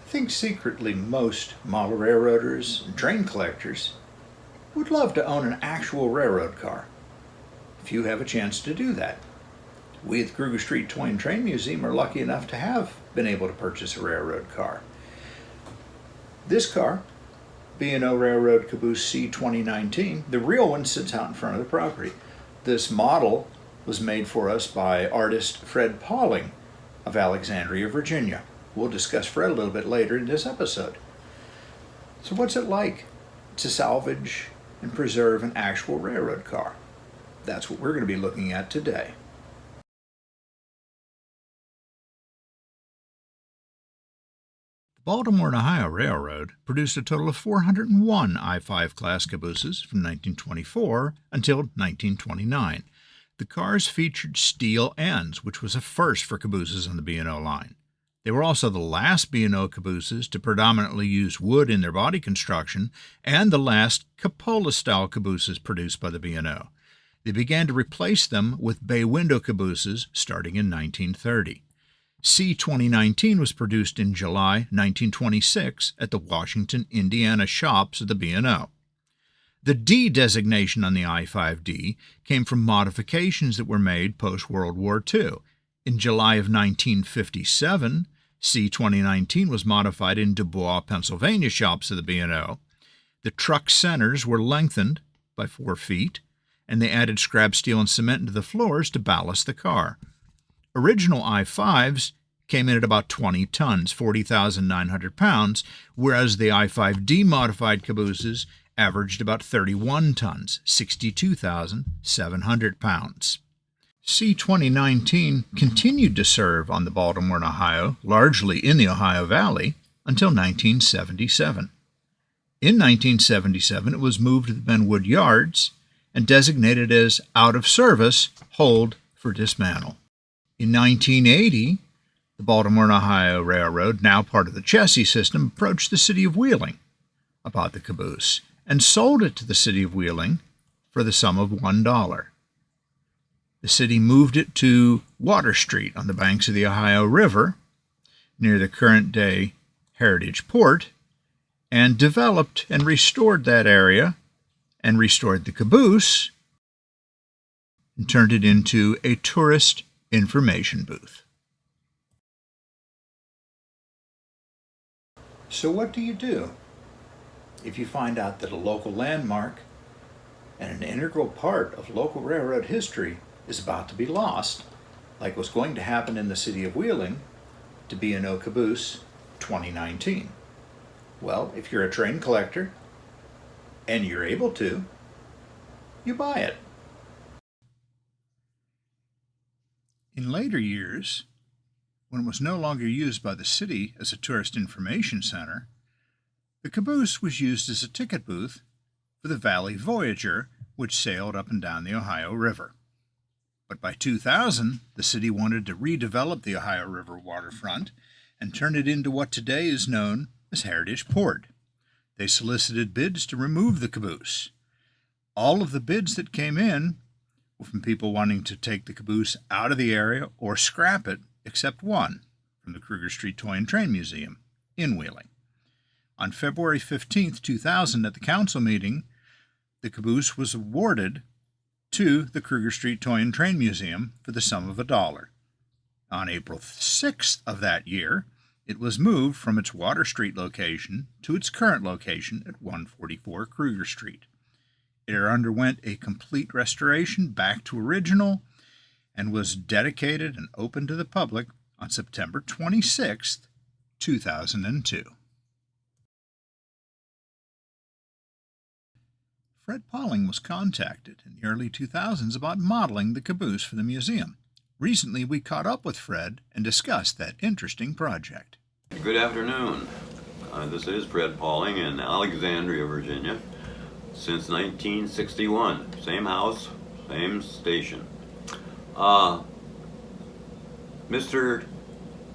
think secretly most model railroaders and train collectors would love to own an actual railroad car. If you have a chance to do that, we at the Kruger Street Toy and Train Museum are lucky enough to have been able to purchase a railroad car. This car, B&O Railroad Caboose C 2019, the real one sits out in front of the property. This model was made for us by artist Fred Pauling of Alexandria, Virginia. We'll discuss Fred a little bit later in this episode. So what's it like to salvage and preserve an actual railroad car? That's what we're going to be looking at today. The Baltimore Ohio Railroad produced a total of 401 I-5 class cabooses from 1924 until 1929. The cars featured steel ends, which was a first for cabooses on the B&O line. They were also the last B&O cabooses to predominantly use wood in their body construction and the last cupola-style cabooses produced by the B&O. They began to replace them with bay window cabooses starting in 1930. C 2019 was produced in July 1926 at the Washington, Indiana shops of the B&O. The D designation on the I-5D came from modifications that were made post-World War II. In July of 1957, C 2019 was modified in Dubois, Pennsylvania shops of the B&O. The truck centers were lengthened by 4 feet, and they added scrap steel and cement into the floors to ballast the car. Original I-5s came in at about 20 tons, 40,900 pounds, whereas the I-5D modified cabooses averaged about 31 tons, 62,700 pounds. C 2019 continued to serve on the Baltimore and Ohio, largely in the Ohio Valley, until 1977. In 1977, it was moved to the Benwood Yards and designated as out of service, hold for dismantle. In 1980, the Baltimore and Ohio Railroad, now part of the Chessie system, approached the city of Wheeling about the caboose and sold it to the city of Wheeling for the sum of $1. The city moved it to Water Street on the banks of the Ohio River, near the current-day Heritage Port, and developed and restored that area, and restored the caboose, and turned it into a tourist information booth. So what do you do if you find out that a local landmark and an integral part of local railroad history is about to be lost, like was going to happen in the city of Wheeling to B&O Caboose 2019? Well, if you're a train collector and you're able to, you buy it. In later years, when it was no longer used by the city as a tourist information center, the caboose was used as a ticket booth for the Valley Voyager, which sailed up and down the Ohio River. But by 2000, the city wanted to redevelop the Ohio River waterfront and turn it into what today is known as Heritage Port. They solicited bids to remove the caboose. All of the bids that came in were from people wanting to take the caboose out of the area or scrap it, except one, from the Kruger Street Toy and Train Museum in Wheeling. On February 15, 2000, at the council meeting, the caboose was awarded to the Kruger Street Toy and Train Museum for the sum of $1. On April 6th of that year, it was moved from its Water Street location to its current location at 144 Kruger Street. It underwent a complete restoration back to original and was dedicated and open to the public on September 26, 2002. Fred Pauling was contacted in the early 2000s about modeling the caboose for the museum. Recently, we caught up with Fred and discussed that interesting project. Good afternoon. This is Fred Pauling in Alexandria, Virginia, since 1961. Same house, same station. Mr.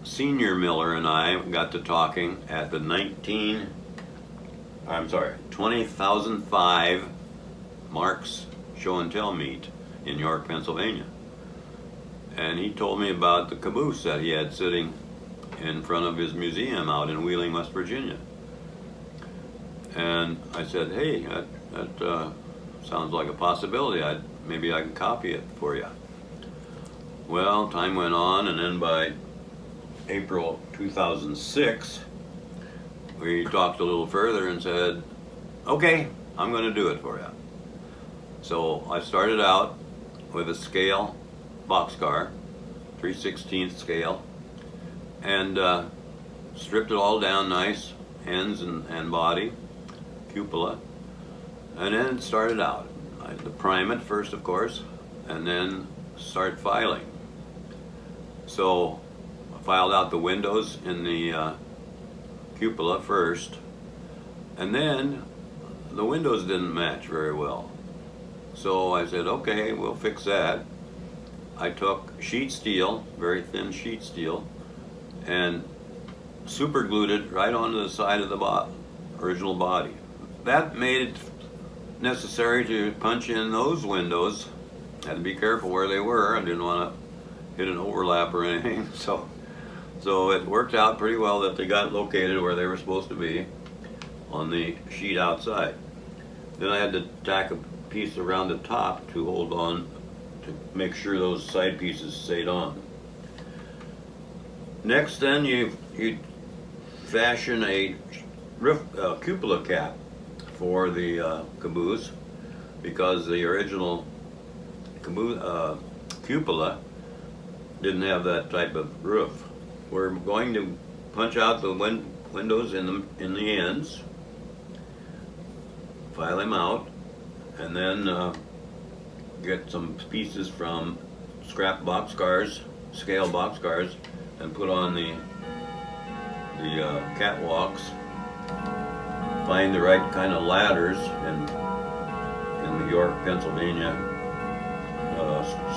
Senior Miller and I got to talking at the 2005 Mark's Show and Tell meet in York, Pennsylvania. And he told me about the caboose that he had sitting in front of his museum out in Wheeling, West Virginia. And I said, hey, that sounds like a possibility. Maybe I can copy it for you. Well, time went on, and then by April 2006, we talked a little further and said, okay, I'm going to do it for you. So I started out with a scale boxcar, 3/16 scale, and stripped it all down nice, ends and body, cupola, and then started out. I had to prime it first, of course, and then start filing. So I filed out the windows in the cupola first, and then the windows didn't match very well. So I said, okay, we'll fix that. I took sheet steel, very thin sheet steel, and super glued it right onto the side of the original body. That made it necessary to punch in those windows. Had to be careful where they were. I didn't want to hit an overlap or anything. So it worked out pretty well that they got located where they were supposed to be on the sheet outside. Then I had to tack a piece around the top to hold on to make sure those side pieces stayed on. Next, then you fashion a cupola cap for the caboose, because the original cupola didn't have that type of roof. We're going to punch out the windows in the ends, file them out, and then get some pieces from scrap boxcars, scale boxcars, and put on the catwalks. Find the right kind of ladders in the York, Pennsylvania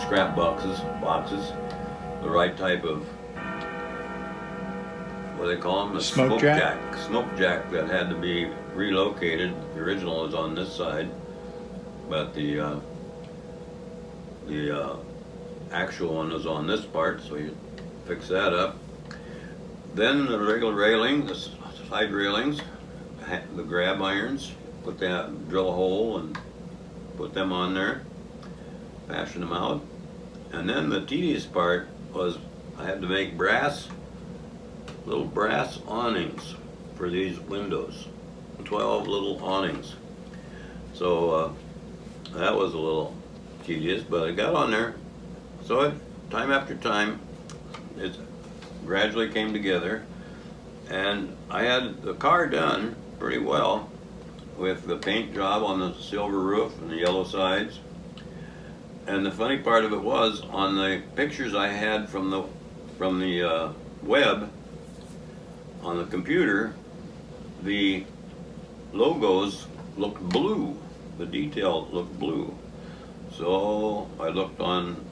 scrap boxes, the right type of, what do they call them? The Smoke jack? Smoke jack that had to be relocated. The original is on this side, but the actual one is on this part, so you fix that up. Then the regular railing, the side railings, the grab irons, drill a hole and put them on there, fashion them out. And then the tedious part was I had to make little brass awnings for these windows, 12 little awnings. So that was a little tedious, but I got on there. So time after time, it gradually came together, and I had the car done pretty well with the paint job on the silver roof and the yellow sides. And the funny part of it was, on the pictures I had from the web on the computer, the logos looked blue. The detail looked blue. So I looked on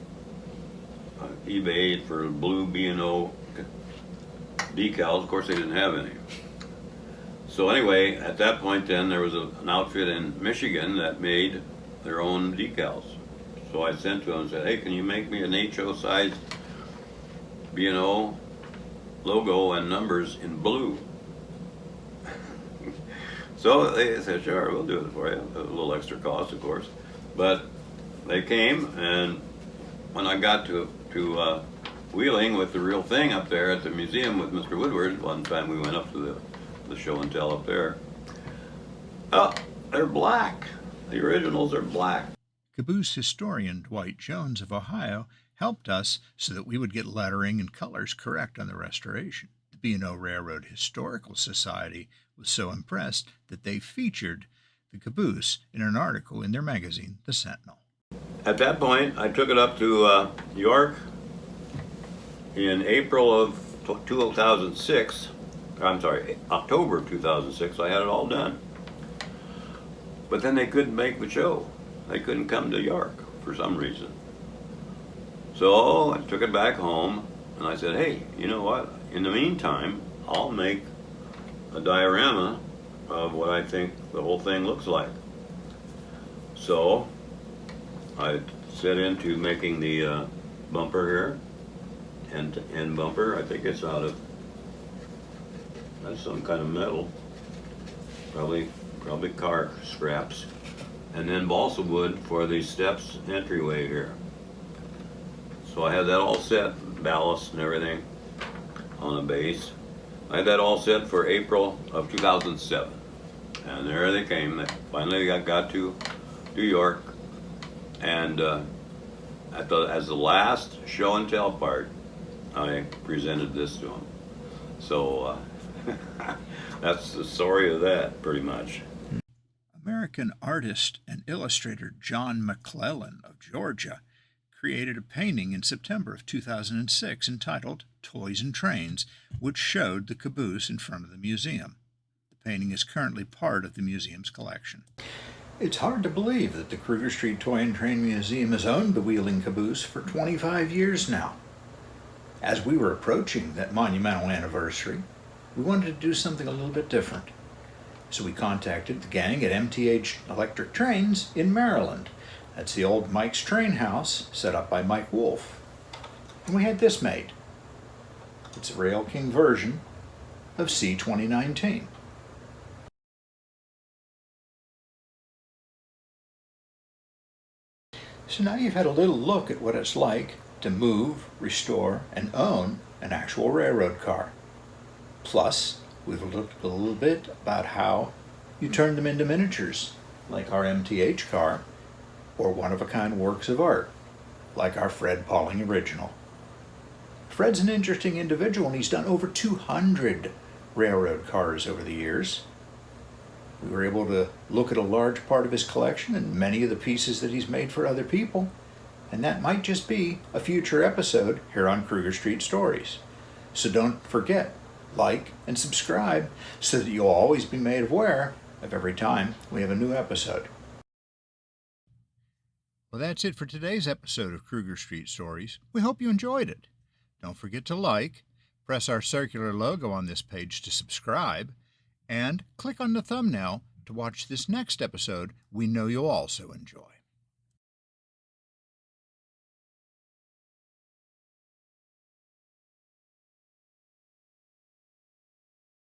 eBay for blue B&O decals. Of course, they didn't have any. So anyway, at that point then, there was an outfit in Michigan that made their own decals. So I sent to them and said, hey, can you make me an HO size B&O logo and numbers in blue? So they said, sure, we'll do it for you. A little extra cost, of course. But they came, and when I got to Wheeling with the real thing up there at the museum with Mr. Woodward, one time we went up to the show and tell up there, oh, they're black. The originals are black. Caboose historian Dwight Jones of Ohio helped us so that we would get lettering and colors correct on the restoration. The B&O Railroad Historical Society was so impressed that they featured the caboose in an article in their magazine, The Sentinel. At that point, I took it up to York in April of 2006. I'm sorry, October 2006. I had it all done. But then they couldn't make the show. They couldn't come to York for some reason. So I took it back home, and I said, hey, you know what? In the meantime, I'll make a diorama of what I think the whole thing looks like. So I set into making the bumper here, end bumper. I think it's out of That's some kind of metal. Probably car scraps. And then balsa wood for the steps entryway here. So I had that all set, ballast and everything on the base. I had that all set for April of 2007. And there they came. They finally got to New York. And as the last show and tell part, I presented this to them. So that's the story of that, pretty much. American artist and illustrator John McClellan of Georgia created a painting in September of 2006 entitled Toys and Trains, which showed the caboose in front of the museum. The painting is currently part of the museum's collection. It's hard to believe that the Kruger Street Toy and Train Museum has owned the wheeling caboose for 25 years now. As we were approaching that monumental anniversary, we wanted to do something a little bit different. So we contacted the gang at MTH Electric Trains in Maryland. That's the old Mike's Train House set up by Mike Wolf. And we had this made. It's a Rail King version of C2019. So now you've had a little look at what it's like to move, restore, and own an actual railroad car. Plus, we've looked a little bit about how you turn them into miniatures, like our MTH car, or one-of-a-kind works of art, like our Fred Pauling original. Fred's an interesting individual, and he's done over 200 railroad cars over the years. We were able to look at a large part of his collection and many of the pieces that he's made for other people, and that might just be a future episode here on Kruger Street Stories. So don't forget, like and subscribe so that you'll always be made aware of every time we have a new episode. Well, that's it for today's episode of Kruger Street Stories. We hope you enjoyed it. Don't forget to like, press our circular logo on this page to subscribe, and click on the thumbnail to watch this next episode we know you'll also enjoy.